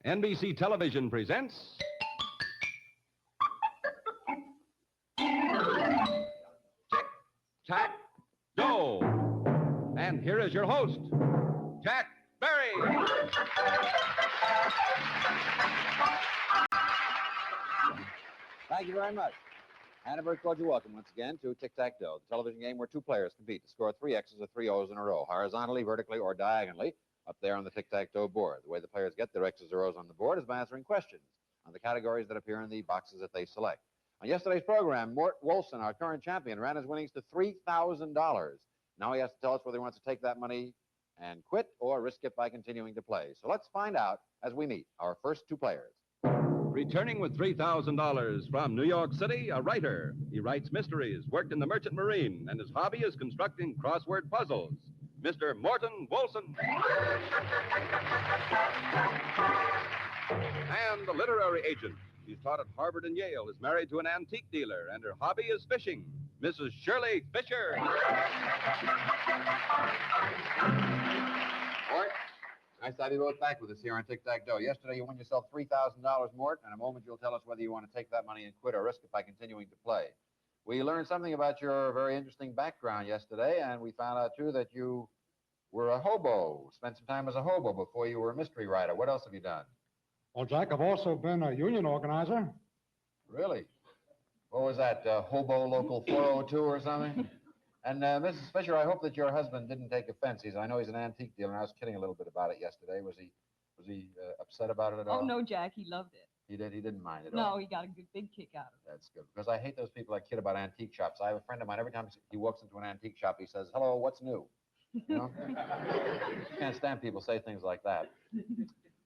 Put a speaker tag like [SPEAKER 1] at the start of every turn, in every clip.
[SPEAKER 1] NBC Television presents Tic Tac Dough. And here is your host, Jack Barry.
[SPEAKER 2] Thank you very much. And a very cordial welcome once again to Tic Tac Dough, the television game where two players compete to score 3 X's or 3 O's in a row, horizontally, vertically, or diagonally, up there on the Tic Tac Dough board. The way the players get their X's or O's on the board is by answering questions on the categories that appear in the boxes that they select. On yesterday's program, Mort Wolfson, our current champion, ran his winnings to $3,000. Now he has to tell us whether he wants to take that money and quit or risk it by continuing to play. So let's find out as we meet our first two players.
[SPEAKER 1] Returning with $3,000 from New York City, a writer. He writes mysteries, worked in the Merchant Marine, and his hobby is constructing crossword puzzles. Mr. Morton Wolfson. And the literary agent. She's taught at Harvard and Yale, is married to an antique dealer, and her hobby is fishing. Mrs. Shirley Fisher.
[SPEAKER 2] Mort, nice to have you both back with us here on Tic Tac Dough. Yesterday you won yourself $3,000, Mort. In a moment you'll tell us whether you want to take that money and quit or risk it by continuing to play. We learned something about your very interesting background yesterday, and we found out, too, that you were a hobo, spent some time as a hobo before you were a mystery writer. What else have you done?
[SPEAKER 3] Well, Jack, I've also been a union organizer.
[SPEAKER 2] Really? What was that, Hobo Local 402 or something? And, Mrs. Fisher, I hope that your husband didn't take offense. I know he's an antique dealer, and I was kidding a little bit about it yesterday. Was he upset about it at all?
[SPEAKER 4] Oh, no, Jack, he loved it.
[SPEAKER 2] He did? He didn't mind at
[SPEAKER 4] No,
[SPEAKER 2] all?
[SPEAKER 4] he got a big kick out of it.
[SPEAKER 2] That's good, because I hate those people that kid about antique shops. I have a friend of mine, every time he walks into an antique shop, he says, "Hello, what's new?" You know? Can't stand people say things like that.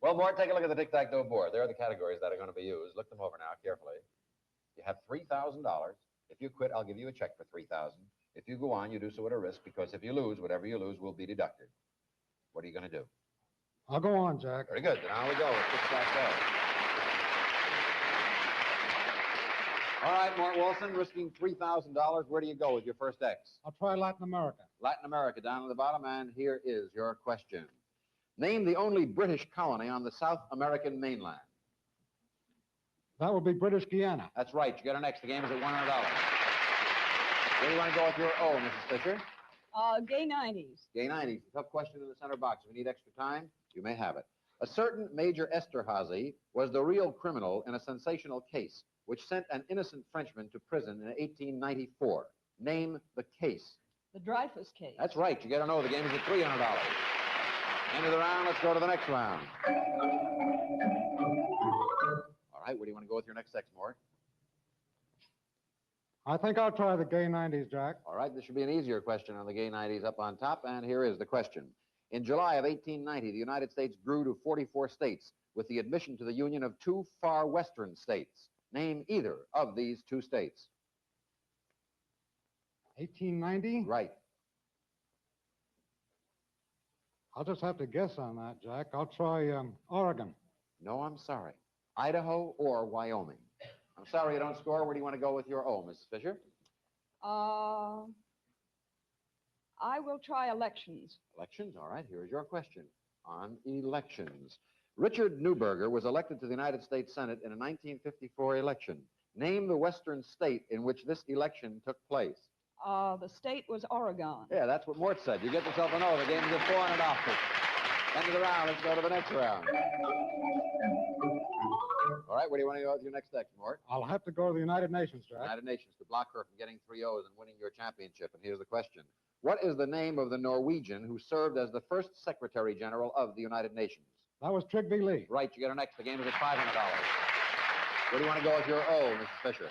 [SPEAKER 2] Well, Mort, take a look at the tic-tac-toe board. There are the categories that are going to be used. Look them over now carefully. You have $3,000. If you quit, I'll give you a check for $3,000. If you go on, you do so at a risk, because if you lose, whatever you lose will be deducted. What are you going to do?
[SPEAKER 3] I'll go on, Jack.
[SPEAKER 2] Very good. Then on we go with tic-tac-toe. All right, Mort Wilson, risking $3,000. Where do you go with your first X?
[SPEAKER 3] I'll try Latin America.
[SPEAKER 2] Latin America, down at the bottom, and here is your question. Name the only British colony on the South American mainland.
[SPEAKER 3] That would be British Guiana.
[SPEAKER 2] That's right. You got an X. The game is at $100. Where do you want to go with your O, Mrs. Fisher?
[SPEAKER 4] Gay 90s.
[SPEAKER 2] Gay 90s. Tough question in the center box. If you need extra time, you may have it. A certain Major Esterhazy was the real criminal in a sensational case which sent an innocent Frenchman to prison in 1894. Name the case.
[SPEAKER 4] The Dreyfus case.
[SPEAKER 2] That's right. You got to know the game is at $300. End of the round. Let's go to the next round. All right. Where do you want to go with your next X, Mort?
[SPEAKER 3] I think I'll try the gay 90s, Jack.
[SPEAKER 2] All right. This should be an easier question on the gay 90s up on top, and here is the question. In July of 1890, the United States grew to 44 states with the admission to the Union of 2 far western states. Name either of these 2 states.
[SPEAKER 3] 1890?
[SPEAKER 2] Right.
[SPEAKER 3] I'll just have to guess on that, Jack. I'll try Oregon.
[SPEAKER 2] No, I'm sorry. Idaho or Wyoming. I'm sorry you don't score. Where do you want to go with your O, Mrs. Fisher?
[SPEAKER 4] I will try elections.
[SPEAKER 2] Elections. All right. Here is your question on elections. Richard Newberger was elected to the United States Senate in a 1954 election. Name the western state in which this election took place.
[SPEAKER 4] The state was Oregon.
[SPEAKER 2] Yeah, that's what Mort said. You get yourself an O. The game is at $400. End of the round. Let's go to the next round. All right, where do you want to go with your next X, Mort?
[SPEAKER 3] I'll have to go to the United Nations, Jack.
[SPEAKER 2] United Nations, to block her from getting 3 O's and winning your championship. And here's the question. What is the name of the Norwegian who served as the first Secretary General of the United Nations?
[SPEAKER 3] That was Trigby Lee.
[SPEAKER 2] Right, you get an X. The game is at $500. Where do you want to go with your O, Mrs. Fisher?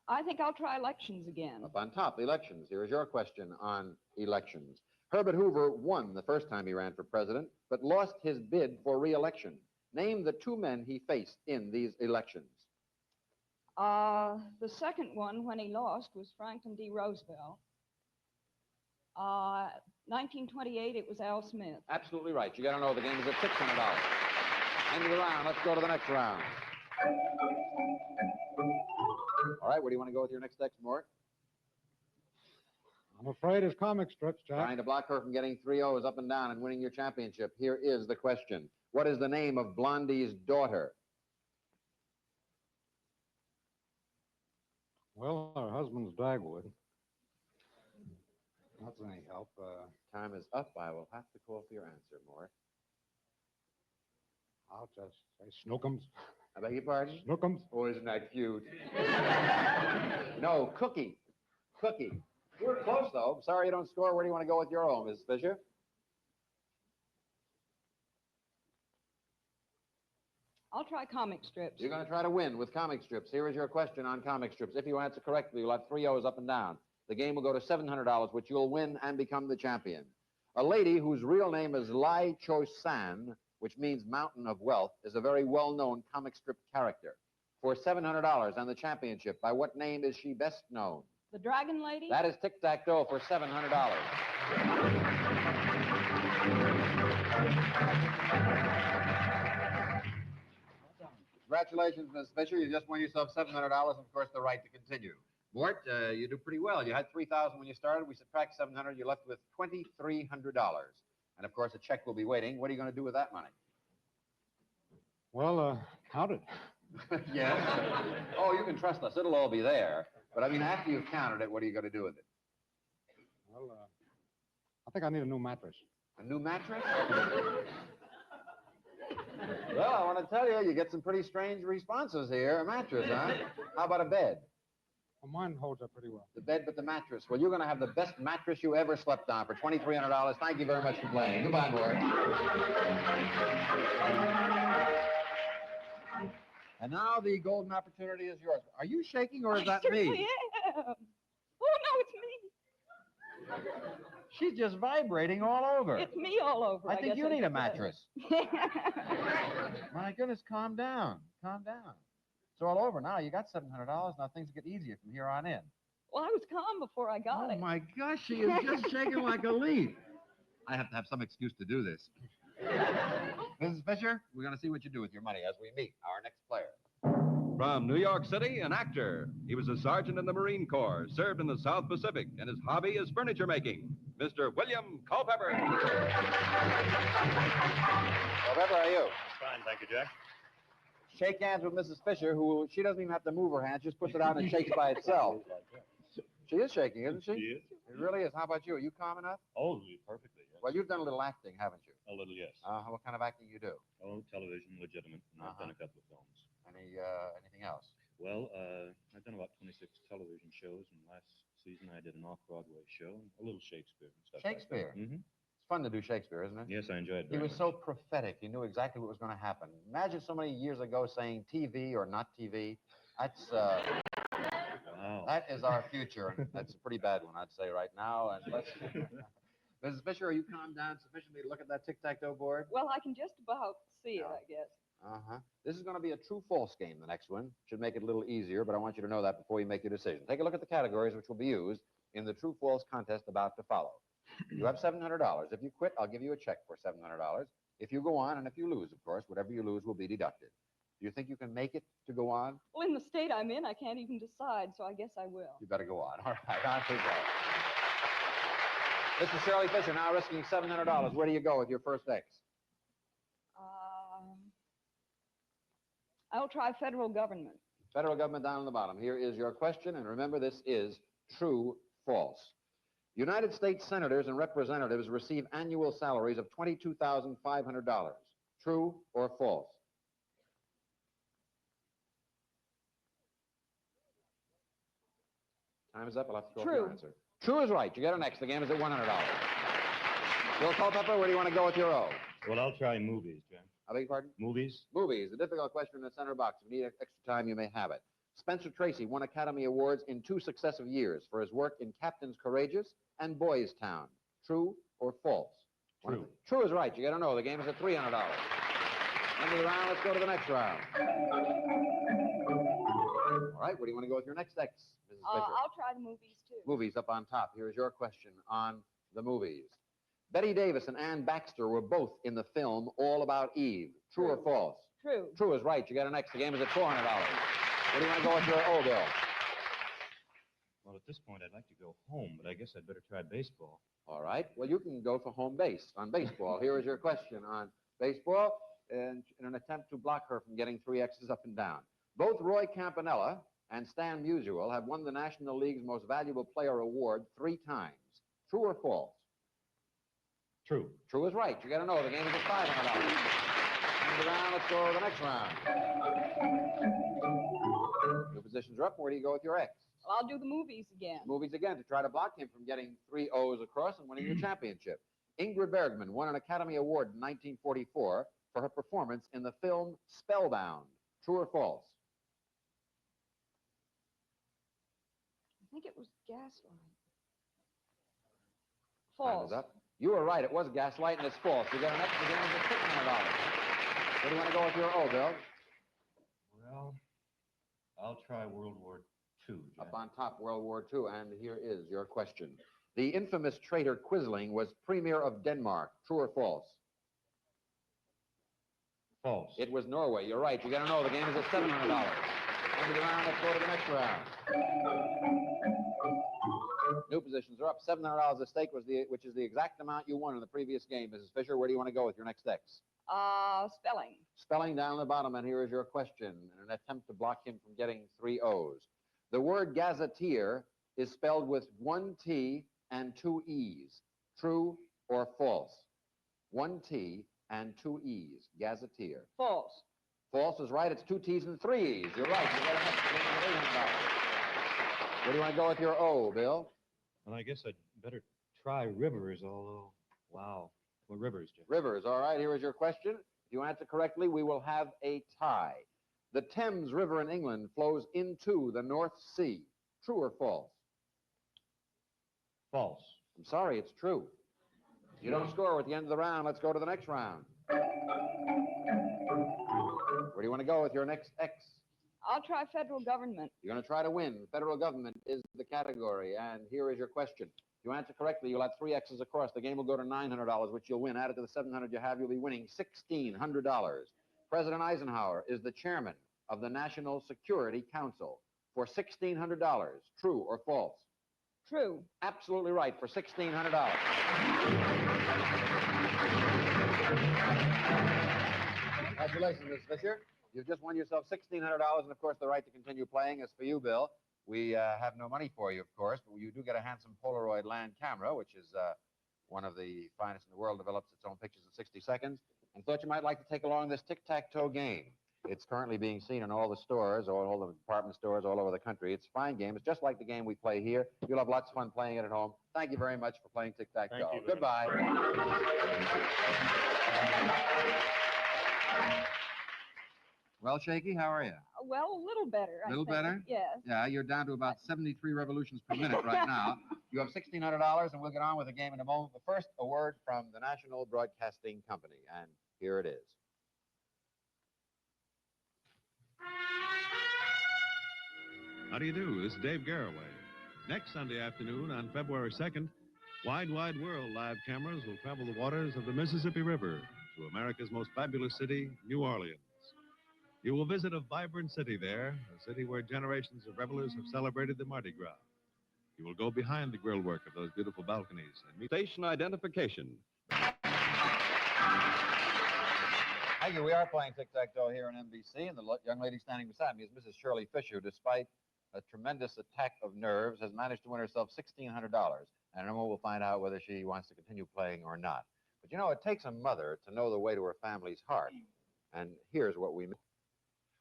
[SPEAKER 4] I think I'll try elections again.
[SPEAKER 2] Up on top, elections. Here is your question on elections. Herbert Hoover won the first time he ran for president, but lost his bid for re-election. Name the 2 men he faced in these elections.
[SPEAKER 4] The second one, when he lost, was Franklin D. Roosevelt. 1928, it was Al Smith.
[SPEAKER 2] Absolutely right. You got to know the game is at $600. End of the round. Let's go to the next round. All right, where do you want to go with your next X, Mort?
[SPEAKER 3] I'm afraid it's comic strips, Jack.
[SPEAKER 2] Trying to block her from getting 3 O's up and down and winning your championship. Here is the question. What is the name of Blondie's daughter?
[SPEAKER 3] Well, her husband's Dagwood. That's any help.
[SPEAKER 2] Time is up. I will have to call for your answer, Mort.
[SPEAKER 3] I'll just say Snookums.
[SPEAKER 2] I beg your pardon?
[SPEAKER 3] Snookums?
[SPEAKER 2] Oh, isn't that cute? No, Cookie. Cookie. You were close, though. Sorry you don't score. Where do you want to go with your own, Mrs. Fisher?
[SPEAKER 4] I'll try comic strips.
[SPEAKER 2] You're going to try to win with comic strips. Here is your question on comic strips. If you answer correctly, you'll have 3 O's up and down. The game will go to $700, which you'll win and become the champion. A lady whose real name is Lai Cho-san, which means Mountain of Wealth, is a very well-known comic strip character. For $700 and the championship, by what name is she best known?
[SPEAKER 4] The Dragon Lady?
[SPEAKER 2] That is Tic Tac Dough for $700. Congratulations, Ms. Fisher. You just won yourself $700 and, of course, the right to continue. Mort, you do pretty well. You had $3,000 when you started. We subtract $700. You're left with $2,300. And, of course, a check will be waiting. What are you going to do with that money?
[SPEAKER 3] Well, count it.
[SPEAKER 2] Yes. Oh, you can trust us. It'll all be there. But, I mean, after you've counted it, what are you going to do with it?
[SPEAKER 3] Well, I think I need a new mattress.
[SPEAKER 2] A new mattress? Well, I want to tell you, you get some pretty strange responses here. A mattress, huh? How about a bed?
[SPEAKER 3] Well, mine holds up pretty well.
[SPEAKER 2] The bed, but the mattress. Well, you're going to have the best mattress you ever slept on for $2,300. Thank you very much for playing. Goodbye, Mort. And now the golden opportunity is yours. Are you shaking or is that
[SPEAKER 4] I
[SPEAKER 2] me?
[SPEAKER 4] certainly am. Oh, no, it's me.
[SPEAKER 2] She's just vibrating all over.
[SPEAKER 4] It's me all over.
[SPEAKER 2] I think
[SPEAKER 4] guess
[SPEAKER 2] you need a
[SPEAKER 4] should say.
[SPEAKER 2] mattress. My goodness, calm down. Calm down. It's all over now. You got $700. Now things get easier from here on in.
[SPEAKER 4] Well, I was calm before I got
[SPEAKER 2] Oh,
[SPEAKER 4] it.
[SPEAKER 2] my gosh, she is just shaking like a leaf. I have to have some excuse to do this. Mrs. Fisher, we're going to see what you do with your money as we meet our next player.
[SPEAKER 1] From New York City, an actor. He was a sergeant in the Marine Corps, served in the South Pacific, and his hobby is furniture making. Mr. William Culpepper.
[SPEAKER 2] Culpepper, how are you?
[SPEAKER 5] Fine, thank you, Jack.
[SPEAKER 2] Shake hands with Mrs. Fisher, who she doesn't even have to move her hands, just puts it out and shakes by itself. She is shaking, isn't she?
[SPEAKER 5] She is.
[SPEAKER 2] It really is. How about you? Are you calm enough?
[SPEAKER 5] Oh, perfectly, yes.
[SPEAKER 2] Well, you've done a little acting, haven't you?
[SPEAKER 5] A little, yes.
[SPEAKER 2] What kind of acting you do?
[SPEAKER 5] Oh, television, legitimate, and I've done a couple of films.
[SPEAKER 2] Anything else?
[SPEAKER 5] Well, I've done about 26 television shows, and last season I did an off-Broadway show, and a little Shakespeare and stuff
[SPEAKER 2] Shakespeare?
[SPEAKER 5] like that. Mm-hmm.
[SPEAKER 2] It's fun to do Shakespeare, isn't it?
[SPEAKER 5] Yes, I enjoyed it
[SPEAKER 2] He
[SPEAKER 5] very
[SPEAKER 2] was
[SPEAKER 5] much.
[SPEAKER 2] so prophetic. He knew exactly what was going to happen. Imagine so many years ago saying TV or not TV. That's
[SPEAKER 5] Wow.
[SPEAKER 2] that is our future, and that's a pretty bad one, I'd say, right now. And let's, Mrs. Fisher, are you calmed down sufficiently to look at that tic-tac-toe board?
[SPEAKER 4] Well, I can just about see it, I guess.
[SPEAKER 2] This is going to be a true-false game, the next one. Should make it a little easier, but I want you to know that before you make your decision. Take a look at the categories which will be used in the true-false contest about to follow. You have $700. If you quit, I'll give you a check for $700. If you go on, and if you lose, of course, whatever you lose will be deducted. Do you think you can make it to go on?
[SPEAKER 4] Well, in the state I'm in, I can't even decide, so I guess I will.
[SPEAKER 2] You better go on. All right, on we go. Mrs. Shirley Fisher, now risking $700. Where do you go with your first X?
[SPEAKER 4] I'll try federal government.
[SPEAKER 2] Federal government down on the bottom. Here is your question, and remember, this is true, false. United States senators and representatives receive annual salaries of $22,500. True or false? Time is up. I'll have to call for your
[SPEAKER 4] True.
[SPEAKER 2] answer. True is right. You get an X. The game is at $100. Bill Culpepper, where do you want to go with your O?
[SPEAKER 5] Well, I'll try movies, Jack.
[SPEAKER 2] I beg your pardon?
[SPEAKER 5] Movies?
[SPEAKER 2] Movies. A difficult question in the center box. If you need extra time, you may have it. Spencer Tracy won Academy Awards in 2 successive years for his work in Captain's Courageous and Boys Town. True or false?
[SPEAKER 5] True.
[SPEAKER 2] True is right. You got to know. The game is at $300. End of the round. Let's go to the next round. All right. Where do you want to go with your next X, Mrs. Fisher?
[SPEAKER 4] I'll try the movies, too.
[SPEAKER 2] Movies up on top. Here is your question on the movies. Betty Davis and Ann Baxter were both in the film All About Eve. True or false?
[SPEAKER 4] True.
[SPEAKER 2] True is right. You got an X. The game is at $400. Where do you want to go with your O, Bill?
[SPEAKER 5] Well, at this point, I'd like to go home, but I guess I'd better try baseball.
[SPEAKER 2] All right. Well, you can go for home base on baseball. Here is your question on baseball in an attempt to block her from getting 3 X's up and down. Both Roy Campanella and Stan Musial have won the National League's Most Valuable Player award 3 times. True or false?
[SPEAKER 5] True.
[SPEAKER 2] True is right. You got to know the game is at $500. And around, let's go to the next round. Your positions are up. Where do you go with your X?
[SPEAKER 4] Well, I'll do the movies again.
[SPEAKER 2] Movies again to try to block him from getting 3 O's across and winning the championship. Ingrid Bergman won an Academy Award in 1944 for her performance in the film Spellbound. True or false?
[SPEAKER 4] I think it was Gaslight.
[SPEAKER 2] Time
[SPEAKER 4] False.
[SPEAKER 2] is up. You were right. It was Gaslight, and it's false. You got an extra game of $600. Where do you want to go with your O, Bill?
[SPEAKER 5] Well, I'll try World War II, Jack.
[SPEAKER 2] Up on top, World War II, and here is your question. The infamous traitor Quisling was Premier of Denmark. True or false?
[SPEAKER 5] False.
[SPEAKER 2] It was Norway. You're right. You got to know the game is at $700. End of the round. Let's go to the next round. New positions are up. $700 at stake, which is the exact amount you won in the previous game. Mrs. Fisher, where do you want to go with your next X?
[SPEAKER 4] Spelling.
[SPEAKER 2] Spelling down the bottom, and here is your question in an attempt to block him from getting 3 O's. The word gazetteer is spelled with 1 T and 2 E's. True or false? 1 T and 2 E's. Gazetteer.
[SPEAKER 4] False.
[SPEAKER 2] False is right. It's 2 T's and 3 E's. You're right. You got an extra game of $800. Where do you want to go with your O, Bill?
[SPEAKER 5] Well, I guess I'd better try Rivers, although, wow. Well, Rivers, Jack.
[SPEAKER 2] Rivers. All right, here is your question. If you answer correctly, we will have a tie. The Thames River in England flows into the North Sea. True or false?
[SPEAKER 5] False.
[SPEAKER 2] I'm sorry, it's true. You don't score at the end of the round. Let's go to the next round. Where do you want to go with your next X?
[SPEAKER 4] I'll try federal government.
[SPEAKER 2] You're going to try to win. Federal government is the category, and here is your question. If you answer correctly, you'll have 3 X's across. The game will go to $900, which you'll win. Added to the $700 you have, you'll be winning $1,600. President Eisenhower is the chairman of the National Security Council for $1,600. True or false?
[SPEAKER 4] True.
[SPEAKER 2] Absolutely right for $1,600. Congratulations, Ms. Fisher. You've just won yourself $1,600, and of course, the right to continue playing is for you, Bill. We have no money for you, of course, but you do get a handsome Polaroid land camera, which is one of the finest in the world, develops its own pictures in 60 seconds, and thought you might like to take along this tic-tac-toe game. It's currently being seen in all the stores, all the department stores all over the country. It's a fine game. It's just like the game we play here. You'll have lots of fun playing it at home. Thank you very much for playing tic-tac-toe.
[SPEAKER 5] Thank you very
[SPEAKER 2] Goodbye. Well, Shaky, how are you?
[SPEAKER 4] Well, a little better.
[SPEAKER 2] A little
[SPEAKER 4] I think.
[SPEAKER 2] better?
[SPEAKER 4] Yes.
[SPEAKER 2] Yeah, you're down to about 73 revolutions per minute right now. You have $1,600, and we'll get on with the game in a moment. But first, a word from the National Broadcasting Company, and here it is.
[SPEAKER 6] How do you do? This is Dave Garraway. Next Sunday afternoon on February 2nd, Wide World live cameras will travel the waters of the Mississippi River to America's most fabulous city, New Orleans. You will visit a vibrant city there, a city where generations of revelers have celebrated the Mardi Gras. You will go behind the grill work of those beautiful balconies and meet
[SPEAKER 1] Station identification.
[SPEAKER 2] Thank you. We are playing tic-tac-toe here on NBC, and the young lady standing beside me is Mrs. Shirley Fisher. Despite a tremendous attack of nerves, has managed to win herself $1,600. And in a moment, we'll find out whether she wants to continue playing or not. But, you know, it takes a mother to know the way to her family's heart. And here's what we know.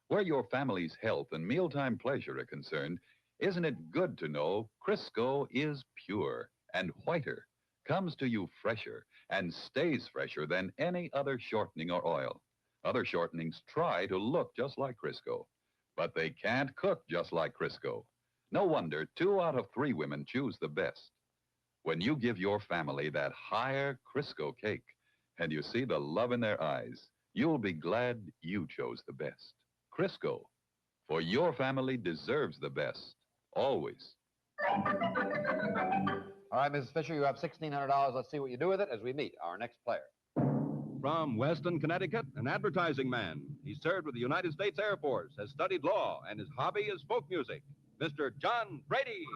[SPEAKER 7] Where your family's health and mealtime pleasure are concerned, isn't it good to know Crisco is pure and whiter, comes to you fresher, and stays fresher than any other shortening or oil? Other shortenings try to look just like Crisco, but they can't cook just like Crisco. No wonder 2 out of 3 women choose the best. When you give your family that higher Crisco cake and you see the love in their eyes, you'll be glad you chose the best. Crisco, for your family deserves the best, always.
[SPEAKER 2] All right, Mrs. Fisher, you have $1,600. Let's see what you do with it as we meet our next player.
[SPEAKER 1] From Weston, Connecticut, an advertising man. He served with the United States Air Force, has studied law, and his hobby is folk music. Mr. John Brady.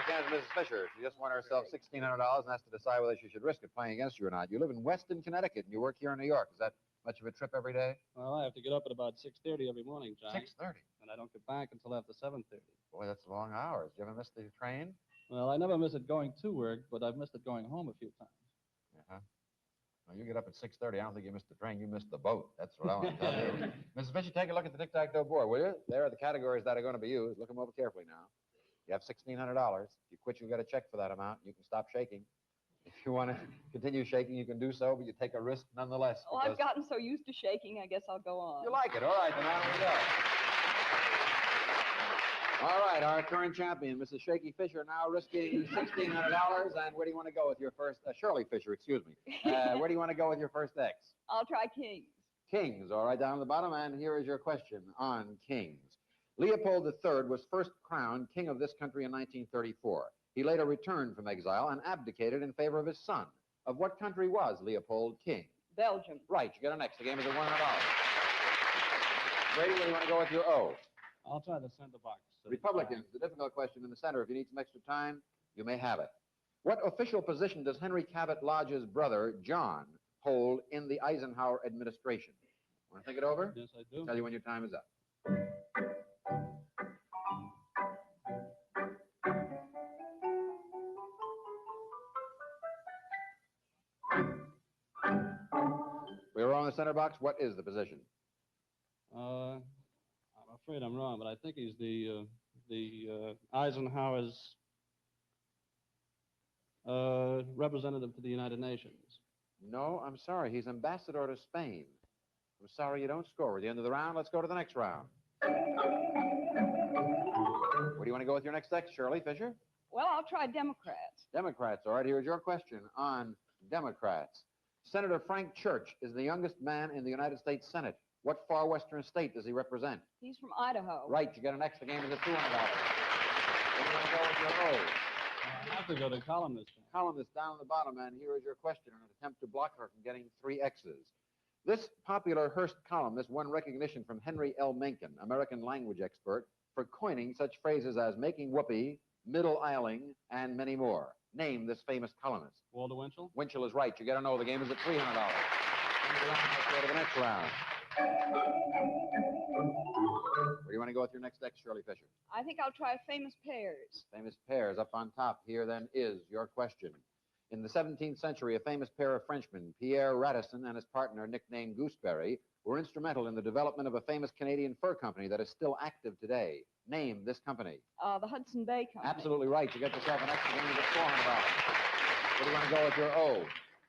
[SPEAKER 2] Again, Mrs. Fisher. She just won herself $1,600 and has to decide whether she should risk it playing against you or not. You live in Weston, Connecticut, and you work here in New York. Is that much of a trip every day?
[SPEAKER 8] Well, I have to get up at about 6:30 every morning, Jack.
[SPEAKER 2] 6:30.
[SPEAKER 8] And I don't get back until after 7:30.
[SPEAKER 2] Boy, that's long hours. You ever miss the train?
[SPEAKER 8] Well, I never miss it going to work, but I've missed it going home a few times.
[SPEAKER 2] Uh-huh. Well, you get up at 6:30. I don't think you missed the train. You missed the boat. That's what I want to tell you. Mrs. Fisher, take a look at the Tic Tac Dough board, will you? There are the categories that are going to be used. Look them over carefully now. You have $1,600. If you quit, you'll get a check for that amount. You can stop shaking. If you want to continue shaking, you can do so, but you take a risk nonetheless.
[SPEAKER 4] Oh, I've gotten so used to shaking, I guess I'll go on.
[SPEAKER 2] You like it. All right, then on we go. All right, our current champion, Mrs. Shaky Fisher, now risking $1,600. And where do you want to go with your first, Shirley Fisher, excuse me. Where do you want to go with your first X?
[SPEAKER 4] I'll try kings.
[SPEAKER 2] Kings, all right, down at the bottom. And here is your question on kings. Leopold III was first crowned king of this country in 1934. He later returned from exile and abdicated in favor of his son. Of what country was Leopold king?
[SPEAKER 4] Belgium.
[SPEAKER 2] Right, you get an X. The game is at $100. Brady, where do you want to go with your O?
[SPEAKER 8] I'll try the center box.
[SPEAKER 2] Republicans, the difficult question in the center. If you need some extra time, you may have it. What official position does Henry Cabot Lodge's brother, John, hold in the Eisenhower administration? Want to think it over?
[SPEAKER 8] Yes, I do.
[SPEAKER 2] Tell you when your time is up. We were on the center box. What is the position?
[SPEAKER 8] I'm afraid I'm wrong, but I think he's the Eisenhower's representative to the United Nations.
[SPEAKER 2] No, I'm sorry. He's ambassador to Spain. I'm sorry you don't score. At the end of the round, let's go to the next round. Where do you want to go with your next X, Shirley Fisher?
[SPEAKER 4] Well, I'll try Democrats.
[SPEAKER 2] Democrats. All right, here's your question on Democrats. Senator Frank Church is the youngest man in the United States Senate. What far western state does he represent?
[SPEAKER 4] He's from Idaho.
[SPEAKER 2] Right, you get an X. The game is at $200. Where do you want to go with your O?
[SPEAKER 8] I have to go to columnist.
[SPEAKER 2] Columnist down at the bottom, and here is your question, an attempt to block her from getting 3 X's. This popular Hearst columnist won recognition from Henry L. Mencken, American language expert, for coining such phrases as making whoopee, middle ailing, and many more. Name this famous columnist.
[SPEAKER 8] Walter Winchell?
[SPEAKER 2] Winchell is right. You got to know the game is at $300. Let's go to the next round. Where do you want to go with your next X, Shirley Fisher?
[SPEAKER 4] I think I'll try famous pears.
[SPEAKER 2] Famous pears up on top. Here then is your question. In the 17th century, a famous pair of Frenchmen, Pierre Radisson and his partner, nicknamed Gooseberry, were instrumental in the development of a famous Canadian fur company that is still active today. Name this company.
[SPEAKER 4] The Hudson Bay Company.
[SPEAKER 2] Absolutely right. You get yourself an extra game of $400. Where do you want to go with your O?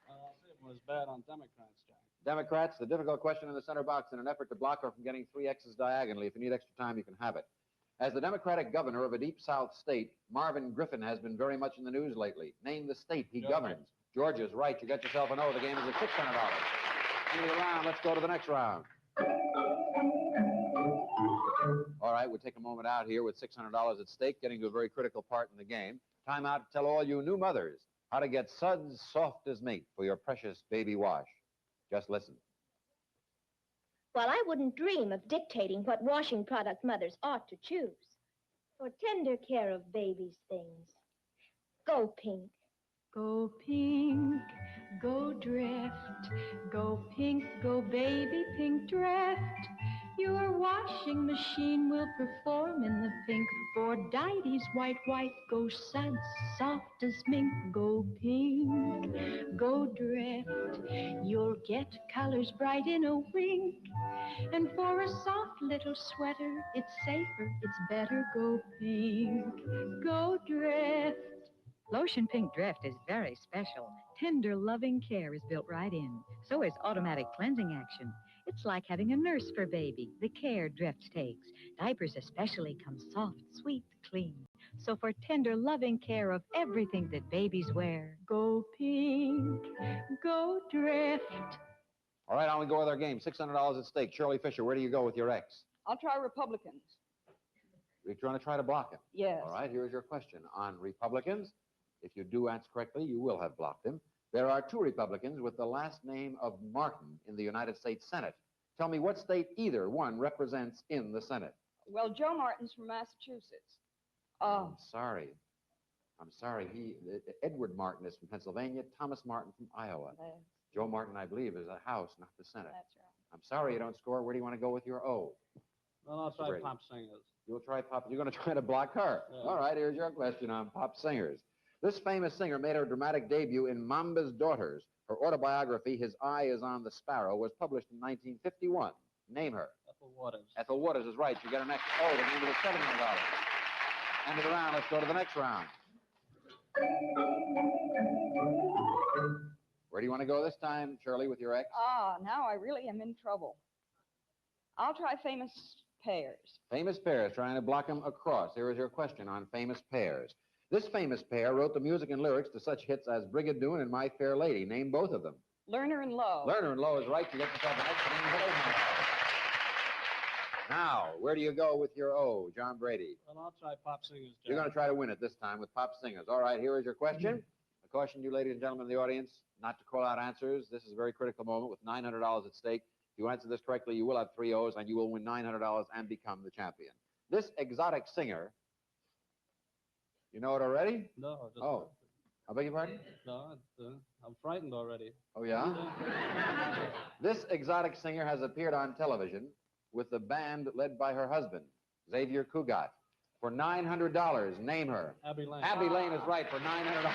[SPEAKER 8] I'll see if it was bad on Democrats, Jack.
[SPEAKER 2] Democrats, the difficult question in the center box in an effort to block her from getting 3 X's diagonally. If you need extra time, you can have it. As the Democratic governor of a deep South state, Marvin Griffin has been very much in the news lately. Name the state he governs. Georgia's right. You get yourself an O. The game is at $600. End of the round. Let's go to the next round. All right, we'll take a moment out here with $600 at stake, getting to a very critical part in the game. Time out to tell all you new mothers how to get suds soft as meat for your precious baby wash. Just listen.
[SPEAKER 9] Well, I wouldn't dream of dictating what washing product mothers ought to choose. For tender care of babies' things. Go Pink.
[SPEAKER 10] Go pink, go drift, go pink, go baby pink drift. Your washing machine will perform in the pink. For Didy's white, go suds soft as mink. Go pink, go drift, you'll get colors bright in a wink. And for a soft little sweater, it's safer, it's better. Go pink, go drift.
[SPEAKER 11] Lotion Pink Drift is very special. Tender, loving care is built right in. So is automatic cleansing action. It's like having a nurse for baby, the care Drift takes. Diapers especially come soft, sweet, clean. So for tender, loving care of everything that babies wear.
[SPEAKER 10] Go Pink, go Drift.
[SPEAKER 2] All right, on we go with our game. $600 at stake. Shirley Fisher, where do you go with your X?
[SPEAKER 4] I'll try Republicans.
[SPEAKER 2] You're trying to try to block him?
[SPEAKER 4] Yes.
[SPEAKER 2] All right, here's your question on Republicans. If you do answer correctly, you will have blocked him. There are 2 Republicans with the last name of Martin in the United States Senate. Tell me what state either one represents in the Senate.
[SPEAKER 4] Well, Joe Martin's from Massachusetts.
[SPEAKER 2] I'm sorry. Edward Martin is from Pennsylvania, Thomas Martin from Iowa. Joe Martin, I believe, is a House, not the Senate.
[SPEAKER 4] That's right.
[SPEAKER 2] I'm sorry you don't score. Where do you want to go with your O?
[SPEAKER 8] Well, I'll try pop singers.
[SPEAKER 2] You'll try pop. You're going to try to block her.
[SPEAKER 8] Yeah.
[SPEAKER 2] All right, here's your question on pop singers. This famous singer made her dramatic debut in Mamba's Daughters. Her autobiography, His Eye is on the Sparrow, was published in 1951. Name her.
[SPEAKER 8] Ethel Waters.
[SPEAKER 2] Ethel Waters is right. You get an extra O to the end of the $700. End of the round. Let's go to the next round. Where do you want to go this time, Shirley, with your ex?
[SPEAKER 4] Now I really am in trouble. I'll try famous pairs.
[SPEAKER 2] Famous pairs, trying to block them across. Here is your question on famous pairs. This famous pair wrote the music and lyrics to such hits as Brigadoon and My Fair Lady. Name both of them.
[SPEAKER 4] Lerner and Lowe.
[SPEAKER 2] Lerner and Lowe is right. You get yourself an extra $100. Now, where do you go with your O, John Brady?
[SPEAKER 8] Well, I'll try pop singers, Jack.
[SPEAKER 2] You're going to try to win it this time with pop singers. All right, here is your question. I caution you, ladies and gentlemen of the audience, not to call out answers. This is a very critical moment with $900 at stake. If you answer this correctly, you will have 3 O's, and you will win $900 and become the champion. This exotic singer, you know it already?
[SPEAKER 8] No.
[SPEAKER 2] Oh, I beg your pardon?
[SPEAKER 8] No, I'm frightened already.
[SPEAKER 2] Oh, yeah? This exotic singer has appeared on television with the band led by her husband, Xavier Cugat, for $900. Name her.
[SPEAKER 8] Abby Lane.
[SPEAKER 2] Abby Lane is right for $900.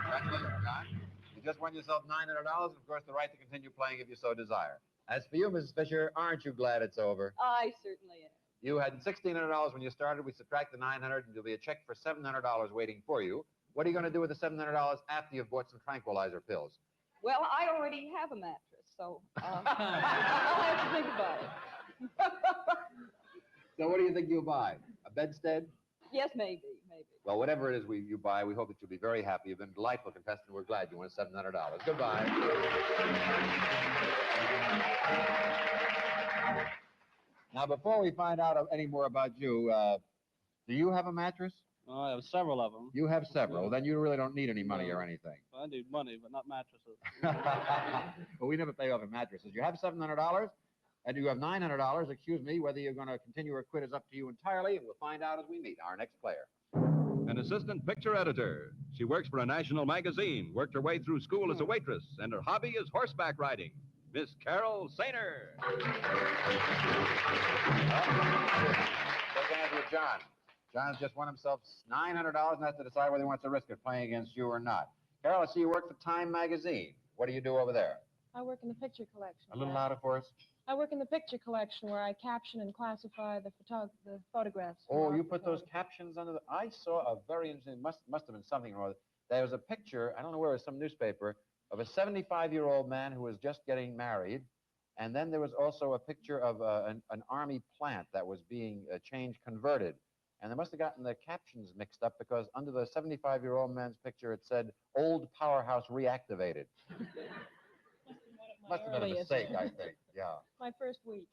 [SPEAKER 2] Congratulations, John. You just won yourself $900 and, of course, the right to continue playing if you so desire. As for you, Mrs. Fisher, aren't you glad it's over?
[SPEAKER 4] I certainly am.
[SPEAKER 2] You had $1,600 when you started. We subtract the $900, and there'll be a check for $700 waiting for you. What are you going to do with the $700 after you've bought some tranquilizer pills?
[SPEAKER 4] Well, I already have a mattress, so I'll have to think about it.
[SPEAKER 2] So what do you think you'll buy? A bedstead?
[SPEAKER 4] Yes, maybe.
[SPEAKER 2] Well, whatever it is you buy, we hope that you'll be very happy. You've been a delightful contestant. We're glad you won $700. Goodbye. Now, before we find out any more about you, do you have a mattress?
[SPEAKER 8] Oh, I have several of them.
[SPEAKER 2] You have several. Then you really don't need any money or anything.
[SPEAKER 8] I need money, but not mattresses.
[SPEAKER 2] Well, we never pay off in mattresses. You have $700, and you have $900. Excuse me, whether you're going to continue or quit is up to you entirely, and we'll find out as we meet our next player.
[SPEAKER 1] An assistant picture editor. She works for a national magazine, worked her way through school as a waitress, and her hobby is horseback riding. Miss Carol Sainer.
[SPEAKER 2] Second answer with John. John's just won himself $900 and has to decide whether he wants to risk it playing against you or not. Carol, I see you work for Time Magazine. What do you do over there?
[SPEAKER 12] I work in the picture collection.
[SPEAKER 2] A little louder for us.
[SPEAKER 12] I work in the picture collection where I caption and classify the photographs.
[SPEAKER 2] Oh, you put those captions under the... I saw a very interesting... Must have been something or other. There was a picture, I don't know where, it was some newspaper, of a 75-year-old man who was just getting married. And then there was also a picture of an army plant that was being converted. And they must have gotten the captions mixed up because under the 75-year-old man's picture, it said, "Old Powerhouse Reactivated." Must have been a mistake, I think. Yeah.
[SPEAKER 12] My first week.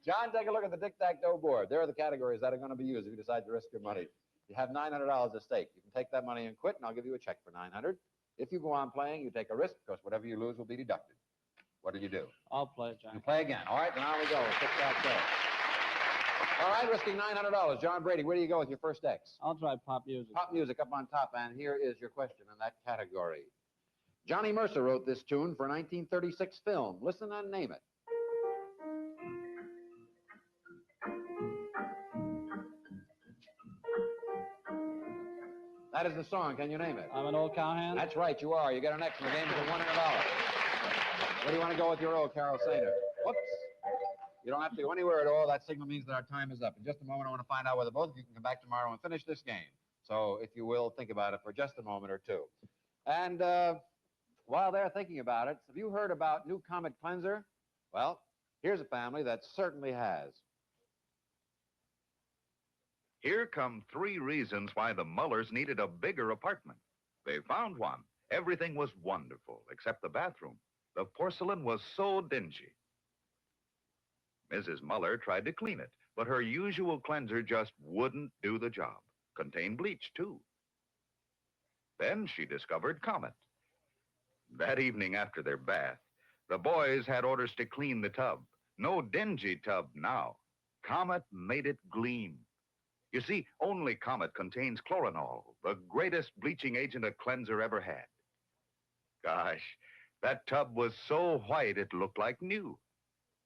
[SPEAKER 2] John, take a look at the Tic Tac Dough board. There are the categories that are going to be used if you decide to risk your money. You have $900 at stake. You can take that money and quit, and I'll give you a check for $900. If you go on playing, you take a risk because whatever you lose will be deducted. What do you do?
[SPEAKER 8] I'll play, John.
[SPEAKER 2] You play again. All right, then on we go. Tic Tac Dough. All right, risking $900. John Brady, where do you go with your first X?
[SPEAKER 8] I'll try pop music.
[SPEAKER 2] Pop music up on top, and here is your question in that category. Johnny Mercer wrote this tune for a 1936 film. Listen and name it. That is the song. Can you name it?
[SPEAKER 8] I'm an old cowhand.
[SPEAKER 2] That's right, you are. You get an X in the game for $100. Where do you want to go with your O, Carol Sainer? Whoops. You don't have to go anywhere at all. That signal means that our time is up. In just a moment, I want to find out whether both of you can come back tomorrow and finish this game. So, if you will, think about it for just a moment or two. And while they're thinking about it, have you heard about New Comet Cleanser? Well, here's a family that certainly has.
[SPEAKER 13] Here come 3 reasons why the Mullers needed a bigger apartment. They found one. Everything was wonderful, except the bathroom. The porcelain was so dingy. Mrs. Muller tried to clean it, but her usual cleanser just wouldn't do the job. Contained bleach, too. Then she discovered Comet. That evening after their bath, the boys had orders to clean the tub. No dingy tub now. Comet made it gleam. You see, only Comet contains chlorinol, the greatest bleaching agent a cleanser ever had. Gosh, that tub was so white it looked like new.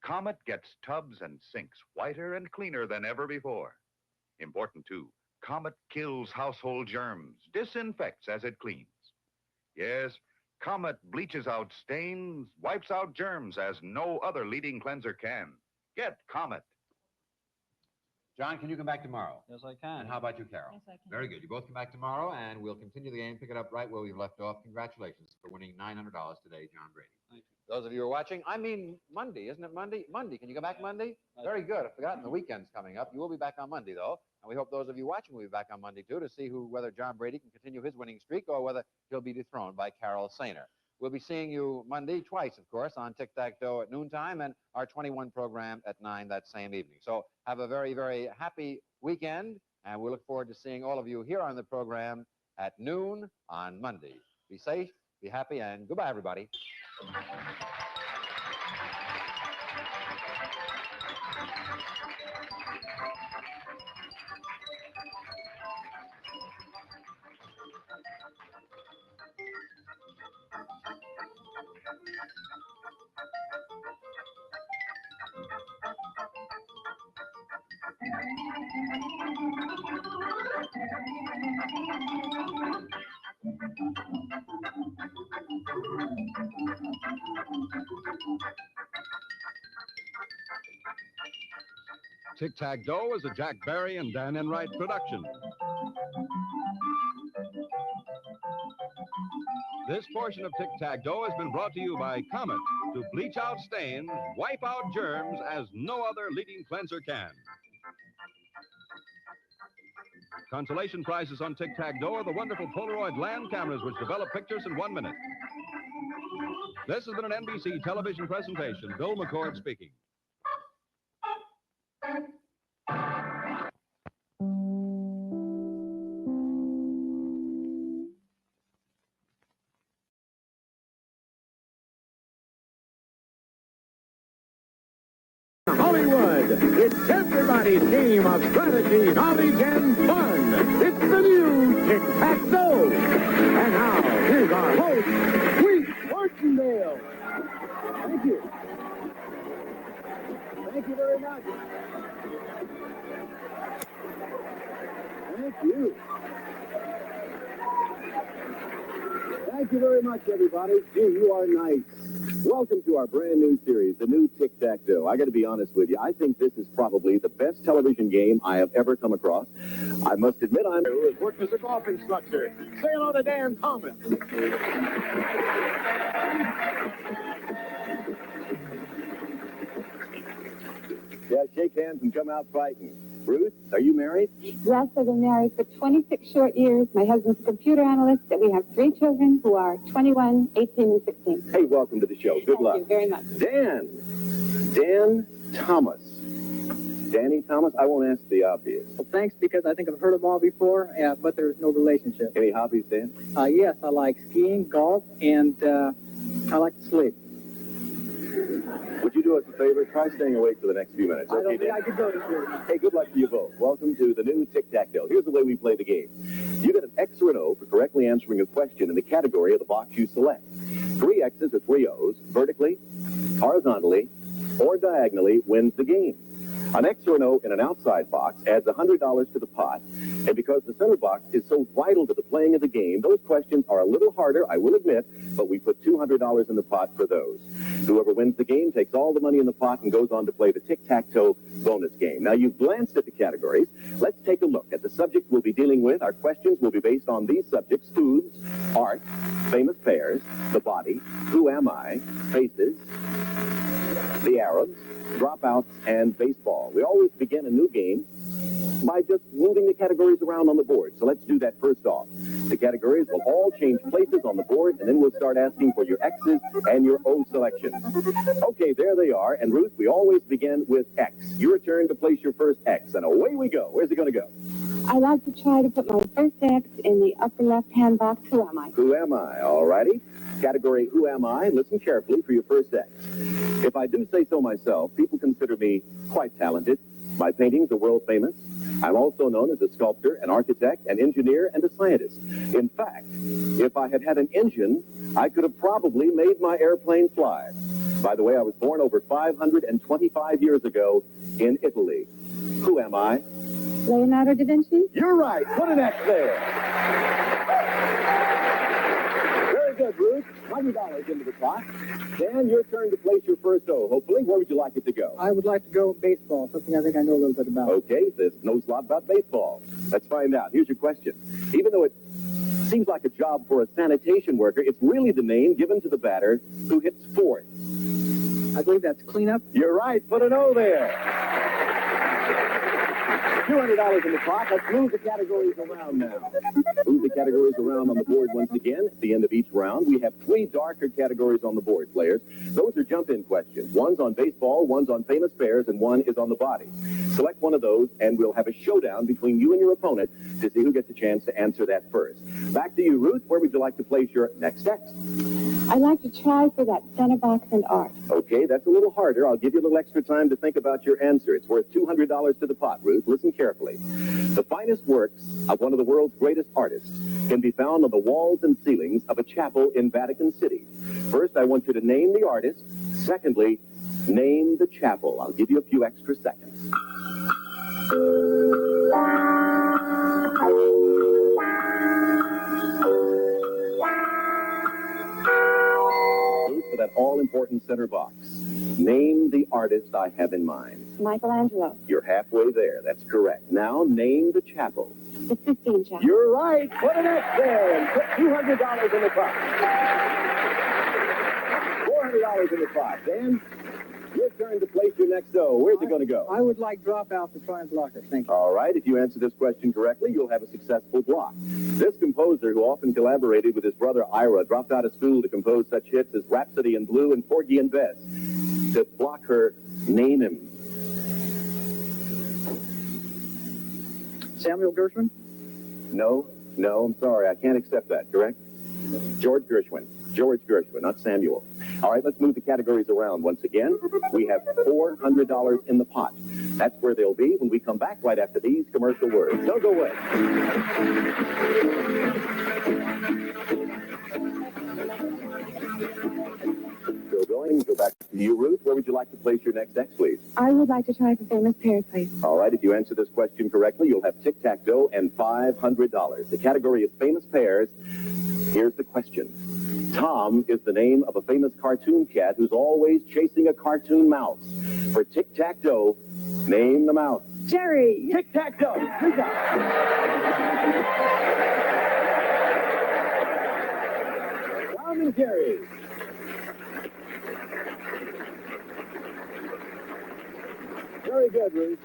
[SPEAKER 13] Comet gets tubs and sinks whiter and cleaner than ever before. Important, too, Comet kills household germs, disinfects as it cleans. Yes, Comet bleaches out stains, wipes out germs as no other leading cleanser can. Get Comet.
[SPEAKER 2] John, can you come back tomorrow?
[SPEAKER 8] Yes, I can.
[SPEAKER 2] And how about you, Carol?
[SPEAKER 12] Yes, I can.
[SPEAKER 2] Very good. You both come back tomorrow, and we'll continue the game, pick it up right where we've left off. Congratulations for winning $900 today, John Brady.
[SPEAKER 8] Thank you.
[SPEAKER 2] Those of you who are watching, I mean Monday, isn't it Monday? Monday. Can you come back Monday? Very good. I've forgotten the weekend's coming up. You will be back on Monday, though. And we hope those of you watching will be back on Monday, too, to see whether John Brady can continue his winning streak or whether he'll be dethroned by Carol Sainer. We'll be seeing you Monday twice, of course, on Tic Tac Dough at noontime and our 21 program at 9 that same evening. So have a very, very happy weekend, and we look forward to seeing all of you here on the program at noon on Monday. Be safe, be happy, and goodbye, everybody.
[SPEAKER 1] Tic Tac Dough is a Jack Barry and Dan Enright production. This portion of Tic Tac Dough has been brought to you by Comet to bleach out stains, wipe out germs as no other leading cleanser can. Consolation prizes on Tic Tac Dough are the wonderful Polaroid land cameras which develop pictures in 1 minute. This has been an NBC television presentation. Bill McCord speaking.
[SPEAKER 14] Hollywood, it's everybody's game of strategy, knowledge, and fun. It's the new Tic Tac Dough. And now, here's our host, Sweet Martindale. Thank you. Thank you very much. Thank you. Thank you very much, everybody. Gee, you are nice. Welcome to our brand new series, the new Tic Tac Dough. I got to be honest with you. I think this is probably the best television game I have ever come across. I must admit I'm who has worked as a golf instructor. Say hello to Dan Thomas. Yeah, shake hands and come out fighting. Ruth, are you married?
[SPEAKER 15] Yes, I've been married for 26 short years. My husband's a computer analyst, and we have 3 children who are 21, 18, and 16.
[SPEAKER 14] Hey, welcome to the show. Good luck.
[SPEAKER 15] Thank you very much.
[SPEAKER 14] Dan Thomas. Danny Thomas? I won't ask the obvious.
[SPEAKER 16] Well, thanks, because I think I've heard them all before, but there's no relationship.
[SPEAKER 14] Any hobbies, Dan?
[SPEAKER 16] Yes, I like skiing, golf, and I like to sleep.
[SPEAKER 14] Would you do us a favor? Try staying awake for the next few minutes.
[SPEAKER 16] I
[SPEAKER 14] Okay,
[SPEAKER 16] don't think
[SPEAKER 14] Dan?
[SPEAKER 16] I could go this year.
[SPEAKER 14] Hey, good luck to you both. Welcome to the new Tic Tac Dough. Here's the way we play the game. You get an X or an O for correctly answering a question in the category of the box you select. 3 X's or 3 O's, vertically, horizontally, or diagonally, wins the game. An X or an O in an outside box adds $100 to the pot, and because the center box is so vital to the playing of the game, those questions are a little harder, I will admit, but we put $200 in the pot for those. Whoever wins the game takes all the money in the pot and goes on to play the tic-tac-toe bonus game. Now, you've glanced at the categories. Let's take a look at the subjects we'll be dealing with. Our questions will be based on these subjects: foods, art, famous pairs, the body, who am I, faces, the Arabs, dropouts, and baseball. We always begin a new game by just moving the categories around on the board. So let's do that first off. The categories will all change places on the board, and then we'll start asking for your X's and your O selections. Okay, there they are. And Ruth, we always begin with X. Your turn to place your first X, and away we go. Where's it going to go?
[SPEAKER 15] I like to try to put my first X in the upper left-hand box. Who am I?
[SPEAKER 14] Who am I? All righty. Category Who Am I? Listen carefully for your first X. If I do say so myself, people consider me quite talented. My paintings are world famous. I'm also known as a sculptor, an architect, an engineer, and a scientist. In fact, if I had had an engine, I could have probably made my airplane fly. By the way, I was born over 525 years ago in Italy. Who am I?
[SPEAKER 15] Leonardo da Vinci?
[SPEAKER 14] You're right. Put an X there. Very good, Ruth. $100 into the pot. Dan, your turn to place your first O. Hopefully, where would you like it to go?
[SPEAKER 16] I would like to go baseball, something I think I know a little bit about.
[SPEAKER 14] Okay, this knows a lot about baseball. Let's find out. Here's your question. Even though it seems like a job for a sanitation worker, it's really the name given to the batter who hits fourth.
[SPEAKER 16] I believe that's cleanup.
[SPEAKER 14] You're right. Put an O there. $200 in the pot. Let's move the categories around now. Move the categories around on the board once again. At the end of each round, we have 3 darker categories on the board, players. Those are jump-in questions. One's on baseball, one's on famous pairs, and one is on the body. Select one of those, and we'll have a showdown between you and your opponent to see who gets a chance to answer that first. Back to you, Ruth. Where would you like to place your next X?
[SPEAKER 15] I'd like to try for that center box and art.
[SPEAKER 14] Okay, that's a little harder. I'll give you a little extra time to think about your answer. It's worth $200 to the pot, Ruth. Listen carefully. The finest works of one of the world's greatest artists can be found on the walls and ceilings of a chapel in Vatican City. First, I want you to name the artist. Secondly, name the chapel. I'll give you a few extra seconds. For that all-important center box. Name the artist I have in mind.
[SPEAKER 15] Michelangelo.
[SPEAKER 14] You're halfway there. That's correct. Now, name the chapel.
[SPEAKER 15] The Sistine Chapel.
[SPEAKER 14] You're right. Put an X there and put $200 in the pot. $400 in the pot. Dan, your turn to place your next O. Where's it going to go?
[SPEAKER 16] I would like drop out to try and block it. Thank you.
[SPEAKER 14] All right. If you answer this question correctly, you'll have a successful block. This composer, who often collaborated with his brother Ira, dropped out of school to compose such hits as Rhapsody in Blue and Porgy and Bess. To block her, name him.
[SPEAKER 16] Samuel Gershwin?
[SPEAKER 14] No, I'm sorry. I can't accept that, correct? George Gershwin. George Gershwin, not Samuel. All right, let's move the categories around once again. We have $400 in the pot. That's where they'll be when we come back right after these commercial words. Don't go away. Still going. Go back to you, Ruth. Where would you like to place your next X, please?
[SPEAKER 15] I would like to try for famous pairs, please.
[SPEAKER 14] All right, if you answer this question correctly, you'll have Tic Tac Dough and $500. The category is famous pairs. Here's the question. Tom is the name of a famous cartoon cat who's always chasing a cartoon mouse. For Tic Tac Dough, name the mouse.
[SPEAKER 15] Jerry.
[SPEAKER 14] Tic Tac Dough. Good job. Tom and Jerry. Very good, Ruth.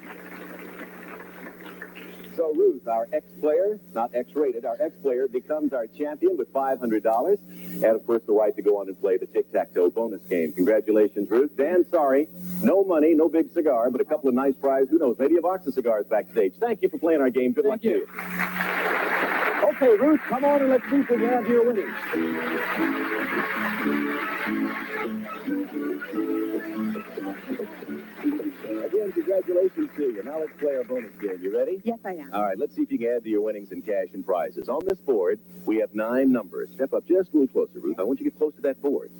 [SPEAKER 14] So, Ruth, our ex-player, not X-rated, our ex-player becomes our champion with $500. And, of course, the right to go on and play the Tic-Tac-Toe bonus game. Congratulations, Ruth. Dan, sorry, no money, no big cigar, but a couple of nice prizes. Who knows, maybe a box of cigars backstage. Thank you for playing our game. Good luck to you. Okay, Ruth, come on and let's see if we can have your winnings. Again, congratulations to you. Now let's play our bonus game. You ready?
[SPEAKER 15] Yes, I am.
[SPEAKER 14] All right, let's see if you can add to your winnings in cash and prizes. On this board, we have 9 numbers. Step up just a little closer, Ruth. I want you to get close to that board.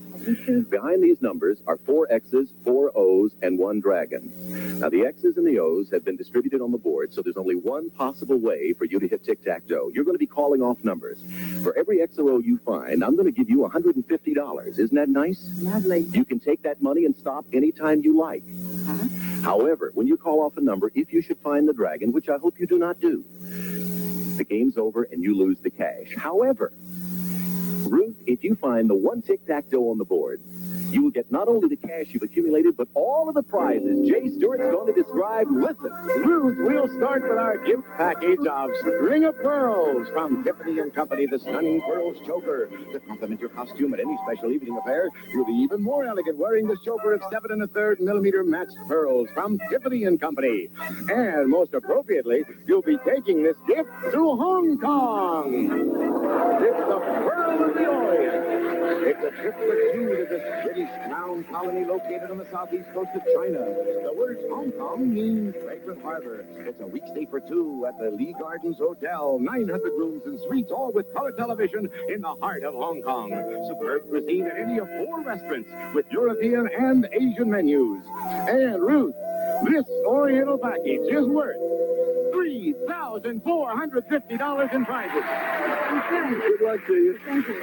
[SPEAKER 14] Behind these numbers are 4 X's, 4 O's, and 1 dragon. Now, the X's and the O's have been distributed on the board, so there's only one possible way for you to hit Tic-Tac-Dough. You're going to be calling off numbers. For every X or O you find, I'm going to give you $150. Isn't that nice?
[SPEAKER 15] Lovely.
[SPEAKER 14] You can take that money and stop anytime you like. However, when you call off a number, if you should find the dragon, which I hope you do not do, the game's over and you lose the cash. However, Ruth, if you find the 1 Tic-Tac-Dough on the board, You will get not only the cash you've accumulated, but all of the prizes Jay Stewart's going to describe. Listen.
[SPEAKER 17] Ruth, we'll start with our gift package of String of Pearls from Tiffany & Company, the stunning pearls choker. To complement your costume at any special evening affair, you'll be even more elegant wearing this choker of 7 1/3 millimeter matched pearls from Tiffany & Company. And most appropriately, you'll be taking this gift to Hong Kong. It's the Pearl of the Orient. It's a trip for two to this British crown colony located on the southeast coast of China. The words Hong Kong mean fragrant harbor. It's a week stay for two at the Lee Gardens Hotel. 900 rooms and suites, all with color television in the heart of Hong Kong. Superb cuisine at any of 4 restaurants with European and Asian menus. And Ruth, this Oriental package is worth $3,450 in prizes.
[SPEAKER 14] Good luck to you.
[SPEAKER 15] Thank you.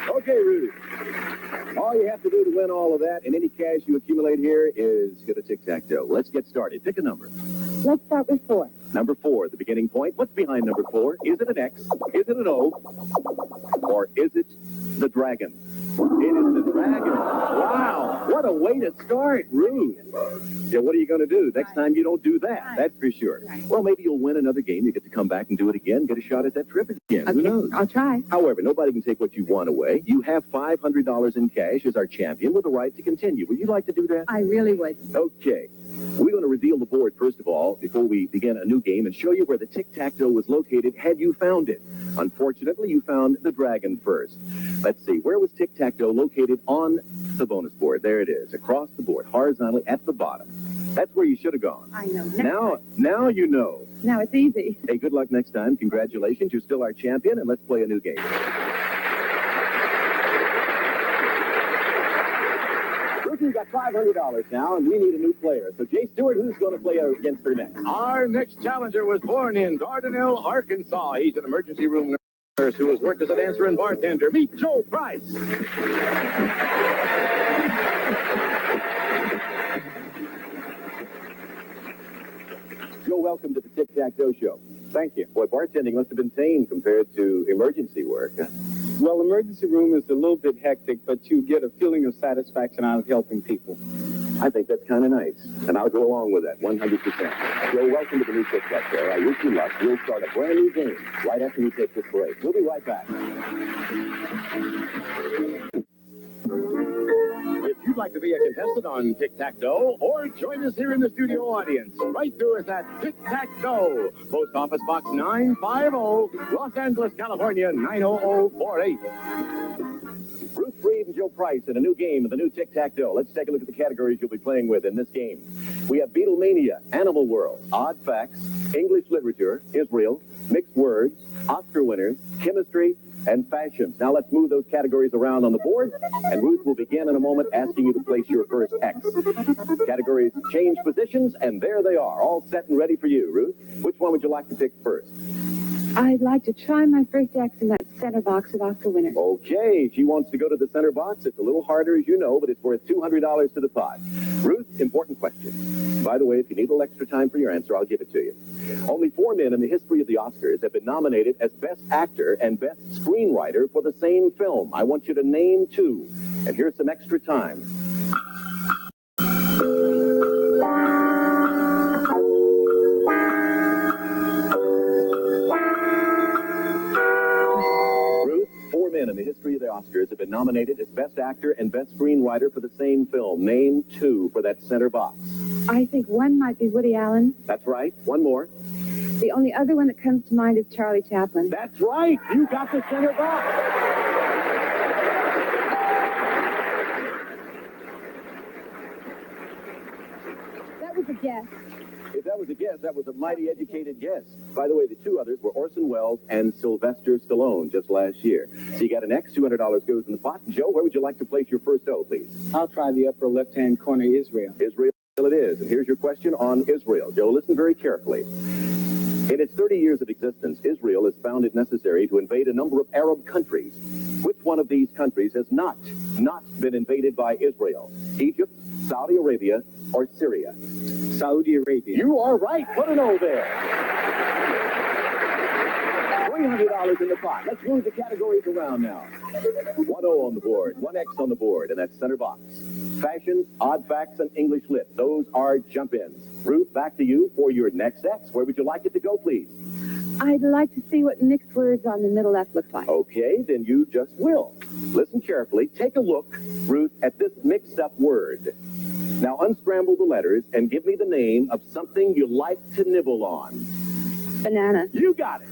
[SPEAKER 14] Okay, Rudy. All you have to do to win all of that and any cash you accumulate here is get a tic-tac-toe. Let's get started. Pick a number.
[SPEAKER 15] Let's start with 4.
[SPEAKER 14] Number 4, the beginning point. What's behind number 4? Is it an X? Is it an O? Or is it the dragon? It is the dragon. Wow, what a way to start, Ruth. Yeah, what are you going to do? Next time you don't do that, that's for sure. Well, maybe you'll win another game. You get to come back and do it again, get a shot at that trip again. Who knows?
[SPEAKER 15] I'll try.
[SPEAKER 14] However, nobody can take what you want away. You have $500 in cash as our champion with the right to continue. Would you like to do that?
[SPEAKER 15] I really would.
[SPEAKER 14] Okay. We're going to reveal the board, first of all, before we begin a new game, and show you where the tic-tac-toe was located had you found it. Unfortunately, you found the dragon first. Let's see. Where was tic-tac-toe located on the bonus board? There it is, across the board, horizontally at the bottom. That's where you should have gone.
[SPEAKER 15] I know.
[SPEAKER 14] Now you know.
[SPEAKER 15] Now it's easy.
[SPEAKER 14] Hey, good luck next time. Congratulations. You're still our champion, and let's play a new game. We've got $500 now, and we need a new player. So, Jay Stewart, who's going to play against her next?
[SPEAKER 17] Our next challenger was born in Dardanelle, Arkansas. He's an emergency room nurse who has worked as a dancer and bartender. Meet Joe Price.
[SPEAKER 14] Joe, welcome to the Tic Tac Dough Show.
[SPEAKER 17] Thank you.
[SPEAKER 14] Boy, bartending must have been tame compared to emergency work.
[SPEAKER 16] Well, emergency room is a little bit hectic, but you get a feeling of satisfaction out of helping people.
[SPEAKER 14] I think that's kind of nice, and I'll go along with that 100%. Joe, welcome to the new Tic Tac Dough. I wish you luck. We'll start a brand new game right after we take this break. We'll be right back.
[SPEAKER 17] If you'd like to be a contestant on Tic Tac Dough, or join us here in the studio audience, write to us at Tic Tac Dough, Post Office Box 950, Los Angeles, California, 90048.
[SPEAKER 14] Ruth Reed and Joe Price in a new game of the new Tic Tac Dough. Let's take a look at the categories you'll be playing with in this game. We have Beatlemania, Animal World, Odd Facts, English Literature, Israel, Mixed Words, Oscar Winners, Chemistry, and Fashions. Now let's move those categories around on the board, and Ruth will begin in a moment asking you to place your first X. Categories change positions, and there they are, all set and ready for you. Ruth, which one would you like to pick first?
[SPEAKER 15] I'd like to try my first X in that center box of Oscar winners.
[SPEAKER 14] Okay, she wants to go to the center box. It's a little harder, as you know, but it's worth $200 to the pot. Ruth, important question. By the way, if you need a little extra time for your answer, I'll give it to you. Only 4 men in the history of the Oscars have been nominated as Best Actor and Best Screenwriter for the same film. I want you to name 2. And here's some extra time. In the history of the Oscars have been nominated as Best Actor and Best Screenwriter for the same film. Name 2 for that center box.
[SPEAKER 15] I think one might be Woody Allen.
[SPEAKER 14] That's right. One more.
[SPEAKER 15] The only other one that comes to mind is Charlie Chaplin.
[SPEAKER 14] That's right. You got the center box.
[SPEAKER 15] That was a guess.
[SPEAKER 14] If that was a guess, that was a mighty educated guess. By the way, the 2 others were Orson Welles and Sylvester Stallone just last year. So you got an X, $200 goes in the pot. Joe, where would you like to place your first O, please?
[SPEAKER 16] I'll try the upper left-hand corner, Israel.
[SPEAKER 14] Israel it is. And here's your question on Israel. Joe, listen very carefully. In its 30 years of existence, Israel has found it necessary to invade a number of Arab countries. Which one of these countries has not been invaded by Israel? Egypt, Saudi Arabia, or Syria?
[SPEAKER 16] Saudi Arabia.
[SPEAKER 14] You are right. Put an O there. $300 in the pot. Let's move the categories around now. 1 O on the board, 1 X on the board, and that's center box. Fashions, odd facts, and English lit. Those are jump-ins. Ruth, back to you for your next X. Where would you like it to go, please?
[SPEAKER 15] I'd like to see what mixed words on the middle left look like.
[SPEAKER 14] Okay, then you just will. Listen carefully. Take a look, Ruth, at this mixed-up word. Now unscramble the letters and give me the name of something you like to nibble on.
[SPEAKER 15] Banana.
[SPEAKER 14] You got it.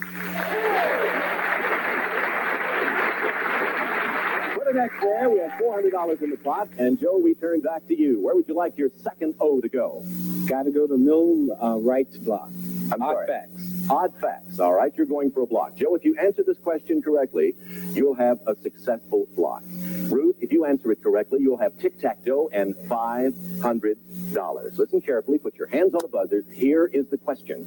[SPEAKER 14] Put an X there. We have $400 in the pot. And, Joe, we turn back to you. Where would you like your second O to go?
[SPEAKER 16] Got to go to Millwright's block.
[SPEAKER 14] Odd facts. Odd facts. All right, you're going for a block. Joe, if you answer this question correctly, you'll have a successful block. Ruth, if you answer it correctly, you'll have Tic Tac Dough and $500. Listen carefully. Put your hands on the buzzers. Here is the question.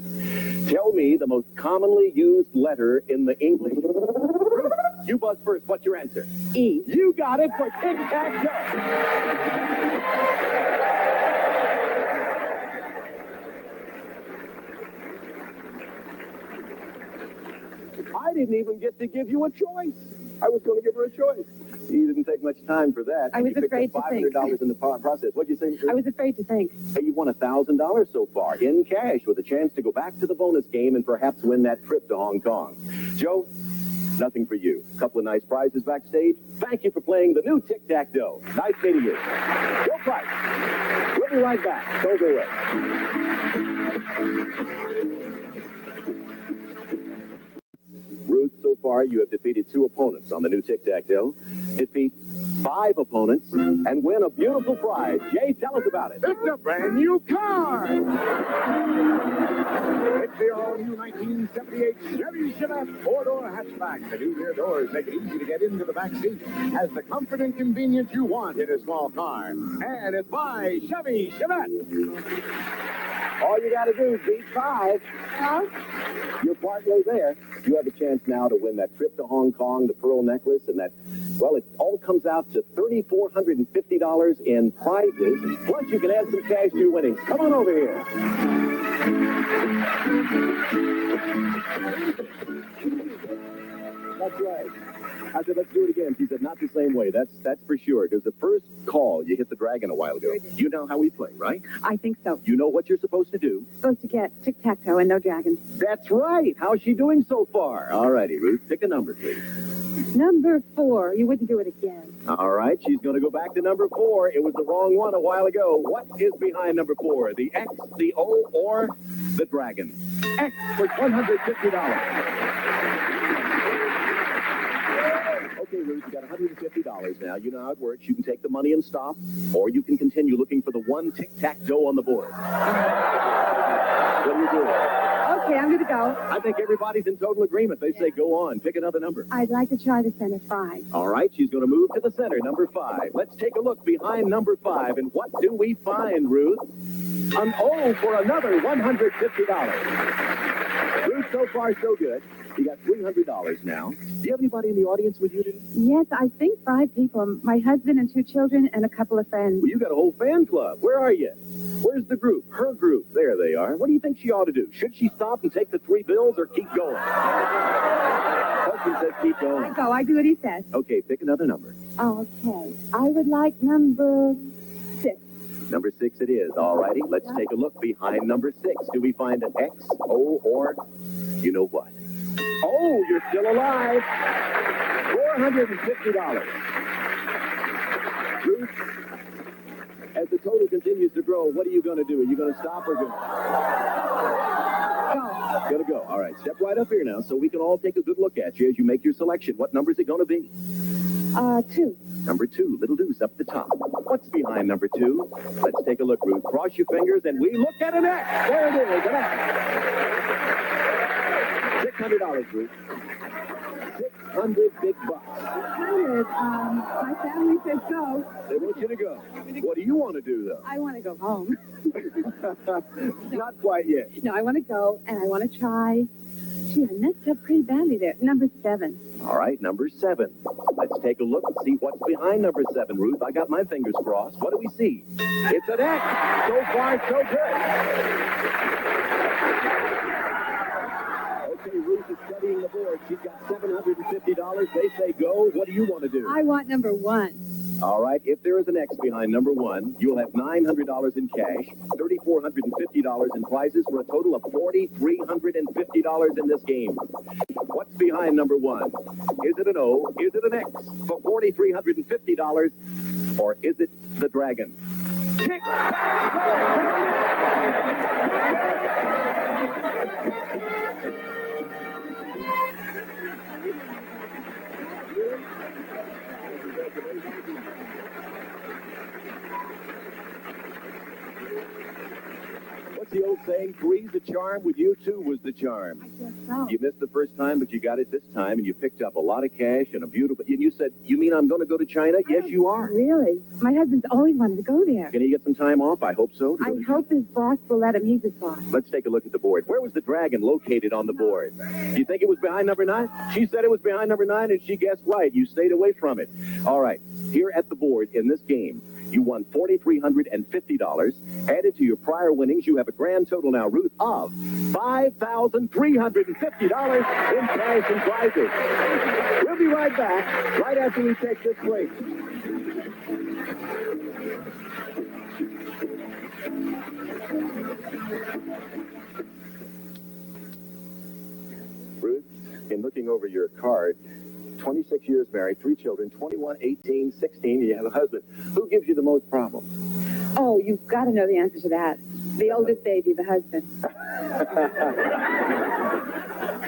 [SPEAKER 14] Tell me the most commonly used letter in the English. Ruth, you buzz first. What's your answer?
[SPEAKER 15] E.
[SPEAKER 14] You got it for Tic Tac Dough. I didn't even get to give you a choice. I was going to give her a choice. You didn't take much time for that.
[SPEAKER 15] I was afraid to think.
[SPEAKER 14] $500 in the process. What'd you say?
[SPEAKER 15] I was afraid to think.
[SPEAKER 14] Hey, you won $1,000 so far in cash with a chance to go back to the bonus game and perhaps win that trip to Hong Kong. Joe, nothing for you. A couple of nice prizes backstage. Thank you for playing the new Tic Tac Dough. Nice meeting you. Joe Price. We'll be right back. Don't go away. Ruth, so far you have defeated 2 opponents on the new Tic Tac Dough. Defeat 5 opponents and win a beautiful prize. Jay, tell us about it.
[SPEAKER 17] It's a brand new car. It's the all-new 1978 Chevy Chevette 4-door hatchback. The new rear doors make it easy to get into the back seat. Has the comfort and convenience you want in a small car. And it's by Chevy Chevette.
[SPEAKER 14] All you got to do is beat 5.
[SPEAKER 15] Huh?
[SPEAKER 14] You're partway there. You have a chance now to win that trip to Hong Kong, the pearl necklace, and that, well, it all comes out to $3,450 in prizes. Plus, you can add some cash to your winnings. Come on over here. That's right. I said, let's do it again. She said, not the same way. That's for sure. Because the first call, you hit the dragon a while ago. You know how we play, right?
[SPEAKER 15] I think so.
[SPEAKER 14] You know what you're supposed to do.
[SPEAKER 15] Supposed to get tic-tac-toe and no dragons.
[SPEAKER 14] That's right. How's she doing so far? All righty, Ruth. Pick a number, please.
[SPEAKER 15] Number 4. You wouldn't do it again.
[SPEAKER 14] All right. She's going to go back to number 4. It was the wrong one a while ago. What is behind number 4? The X, the O, or the dragon? X for $150. Okay, Ruth, you got $150 now. You know how it works. You can take the money and stop, or you can continue looking for the 1 tic-tac-dough on the board. What are you doing?
[SPEAKER 15] Okay, I'm going to go.
[SPEAKER 14] I think everybody's in total agreement. They say go on. Pick another number.
[SPEAKER 15] I'd like to try the center 5.
[SPEAKER 14] All right, she's going to move to the center, number 5. Let's take a look behind number 5, and what do we find, Ruth? An O for another $150. Ruth, so far, so good. You got $300 now. Do you have anybody in the audience with you today?
[SPEAKER 15] Yes, I think 5 people. My husband and 2 children and a couple of friends.
[SPEAKER 14] Well, you got a whole fan club. Where are you? Where's the group? Her group. There they are. What do you think she ought to do? Should she stop and take the 3 bills or keep going? Husband says keep going.
[SPEAKER 15] I go. I do what he says.
[SPEAKER 14] Okay, pick another number.
[SPEAKER 15] Okay. I would like number 6.
[SPEAKER 14] Number 6 it is. All righty. Let's take a look behind number 6. Do we find an X, O, or you know what? Oh, you're still alive. $450. Ruth, as the total continues to grow, what are you going to do? Are you going to stop or go? Going to go. All right. Step right up here now so we can all take a good look at you as you make your selection. What number is it going to be?
[SPEAKER 15] 2.
[SPEAKER 14] Number 2, little deuce up the top. What's behind number 2? Let's take a look, Ruth. Cross your fingers, and we look at an X. There it is, an X. $600, Ruth. 600 big bucks.
[SPEAKER 15] My family says so.
[SPEAKER 14] They want you to go. What do you want to do, though?
[SPEAKER 15] I want to go home.
[SPEAKER 14] Not quite yet.
[SPEAKER 15] No, I want to go, and I want to try. Gee, I messed up pretty badly there. Number 7.
[SPEAKER 14] All right, number 7. Let's take a look and see what's behind number 7, Ruth. I got my fingers crossed. What do we see? It's an X. So far, so good. Okay, Ruth is studying the board. She's got $750. They say go. What do you want to do?
[SPEAKER 15] I want number 1.
[SPEAKER 14] All right, if there is an X behind number 1, you'll have $900 in cash, $3,450 in prizes for a total of $4,350 in this game. What's behind number 1? Is it an O? Is it an X for $4,350? Or is it the dragon? Tic Tac What's the old saying? Three's the charm. With you, 2 was the charm.
[SPEAKER 15] I guess so.
[SPEAKER 14] You missed the first time, but you got it this time, and you picked up a lot of cash and a beautiful... And you said, you mean I'm going to go to China? Yes, you are.
[SPEAKER 15] Really? My husband's always wanted to go there.
[SPEAKER 14] Can he get some time off? I hope so.
[SPEAKER 15] I hope his boss will let him. He's his boss.
[SPEAKER 14] Let's take a look at the board. Where was the dragon located on the board? Do you think it was behind number 9? She said it was behind number 9, and she guessed right. You stayed away from it. All right. Here at the board in this game, you won $4,350. Added to your prior winnings, you have a grand total now, Ruth, of $5,350 in cash and prizes. We'll be right back, right after we take this break. Ruth, in looking over your card, 26 years married, 3 children, 21, 18, 16, and you have a husband. Who gives you the most problems?
[SPEAKER 15] Oh, you've got to know the answer to that. The oldest baby, the husband.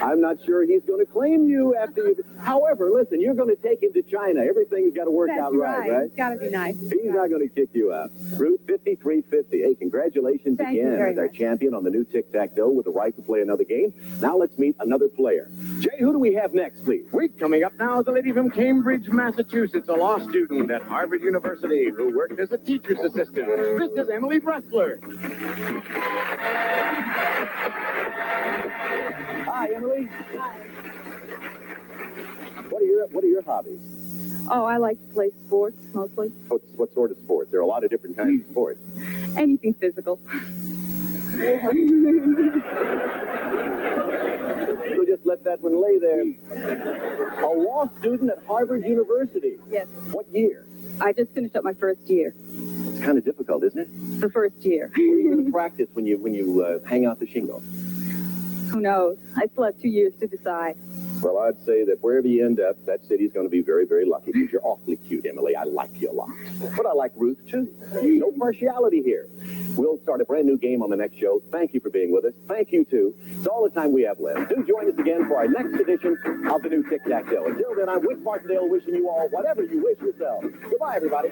[SPEAKER 14] I'm not sure he's going to claim you after you... However, listen, you're going to take him to China. Everything's got to work out right?
[SPEAKER 15] It's got to be nice.
[SPEAKER 14] He's not going to kick you out. Ruth, 53-50. Hey, congratulations
[SPEAKER 15] Thank you
[SPEAKER 14] again
[SPEAKER 15] very
[SPEAKER 14] as our
[SPEAKER 15] much.
[SPEAKER 14] champion on the new Tic Tac Dough with the right to play another game. Now let's meet another player. Jay, who do we have next, please?
[SPEAKER 17] Coming up now is a lady from Cambridge, Massachusetts, a law student at Harvard University who worked as a teacher's assistant. This is Emily Bressler.
[SPEAKER 14] Hi, Emily. What are your hobbies?
[SPEAKER 15] Oh, I like to play sports, mostly.
[SPEAKER 14] What sort of sports? There are a lot of different kinds of sports.
[SPEAKER 15] Anything physical.
[SPEAKER 14] So just let that one lay there. A law student at Harvard University.
[SPEAKER 15] Yes.
[SPEAKER 14] What year?
[SPEAKER 15] I just finished up my first year.
[SPEAKER 14] It's kind of difficult, isn't it?
[SPEAKER 15] The first year.
[SPEAKER 14] Where are you going to practice when you hang out the shingle?
[SPEAKER 15] Who knows? I still have 2 years to decide.
[SPEAKER 14] Well, I'd say that wherever you end up, that city's going to be very, very lucky because you're awfully cute, Emily. I like you a lot. But I like Ruth, too. No partiality here. We'll start a brand new game on the next show. Thank you for being with us. Thank you, too. It's all the time we have left. Do join us again for our next edition of the new Tic Tac Dough. Until then, I'm Wick Martindale wishing you all whatever you wish yourself. Goodbye, everybody.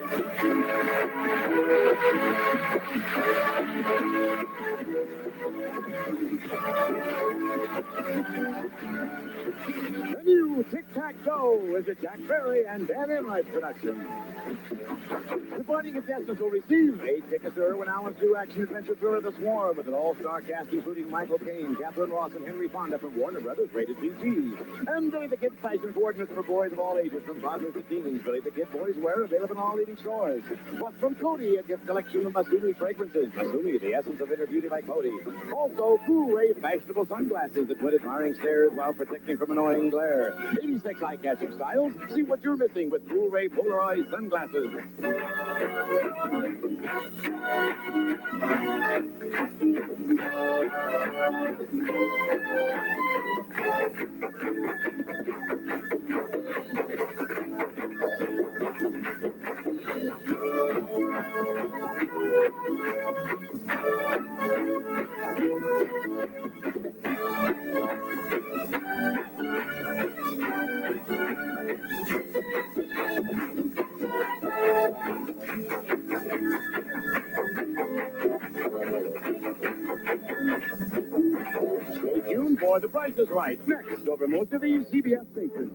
[SPEAKER 17] The new Tic Tac Dough is a Jack Berry and Dan Enright production. The party contestants will receive a ticket to Irwin Allen's new action-adventure thriller, The Swarm, with an all-star cast including Michael Caine, Catherine Ross, and Henry Fonda from Warner Brothers, rated PG. And Billy the Kid fashion coordinates for boys of all ages, from toddlers to teens. Billy the Kid boys wear available in all leading stores. Plus, from Coty, a gift collection of Masumi fragrances. Masumi, the essence of inner beauty by Coty. Also, Cool-Ray fashionable sunglasses that win admiring stares while protecting from annoying glare. 86 eye-catching styles. See what you're missing with Cool-Ray polarized sunglasses. Stay tuned for The Price is Right, next over most of these CBS stations.